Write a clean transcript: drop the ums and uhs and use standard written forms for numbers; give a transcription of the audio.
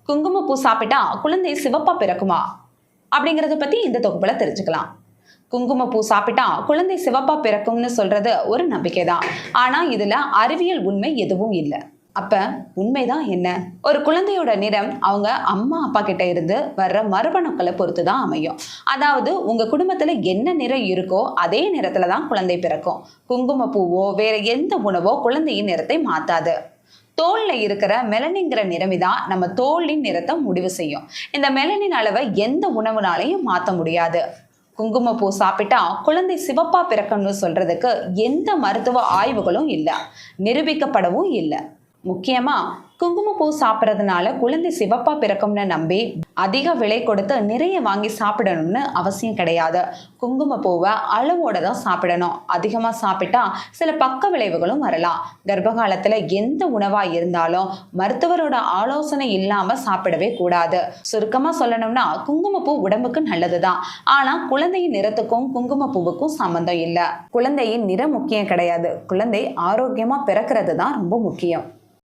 குங்குமப்பூ சாப்பிட்டா குழந்தை சிவப்பா பிறக்குமா அப்படிங்கறத பத்தி இந்த தொகுப்புல தெரிஞ்சுக்கலாம். குங்குமப்பூ சாப்பிட்டா குழந்தை சிவப்பா பிறக்கும்னு சொல்றது ஒரு நம்பிக்கை தான். ஆனா இதுல அறிவியல் உண்மை எதுவும் இல்லை. அப்ப உண்மைதான் என்ன? ஒரு குழந்தையோட நிறம் அவங்க அம்மா அப்பா கிட்ட இருந்து வர்ற மரபணுக்களை பொறுத்து தான் அமையும். அதாவது உங்க குடும்பத்துல என்ன நிறம் இருக்கோ அதே நிறத்துல தான் குழந்தை பிறக்கும். குங்குமப்பூவோ வேற எந்த உணவோ குழந்தையின் நிறத்தை மாத்தாது. தோல்ல இருக்கிற மெலனின்ங்கிற நிறமி தான் நம்ம தோலின் நிறத்தை முடிவு செய்யும். இந்த மெலனின் அளவை எந்த உணவுனாலையும் மாற்ற முடியாது. குங்குமப்பூ சாப்பிட்டா குழந்தை சிவப்பா பிறக்கணும்னு சொல்றதுக்கு எந்த மருத்துவ ஆய்வுகளும் இல்லை, நிரூபிக்கப்படவும் இல்லை. முக்கியமா குங்குமப்பூ சாப்பிட்றதுனால குழந்தை சிவப்பா பிறக்கும்னு நம்பி அதிக விலை கொடுத்து நிறைய வாங்கி சாப்பிடணும்னு அவசியம் கிடையாது. குங்குமப்பூவை அளவோட தான் சாப்பிடணும். அதிகமா சாப்பிட்டா சில பக்க விளைவுகளும் வரலாம். கர்ப்ப காலத்துல எந்த உணவா இருந்தாலும் மருத்துவரோட ஆலோசனை இல்லாம சாப்பிடவே கூடாது. சுருக்கமா சொல்லணும்னா குங்குமப்பூ உடம்புக்கு நல்லதுதான். ஆனா குழந்தையின் நிறத்துக்கும் குங்குமப்பூவுக்கும் சம்பந்தம் இல்லை. குழந்தையின் நிறம் முக்கியம் கிடையாது. குழந்தை ஆரோக்கியமா பிறக்கிறது தான் ரொம்ப முக்கியம்.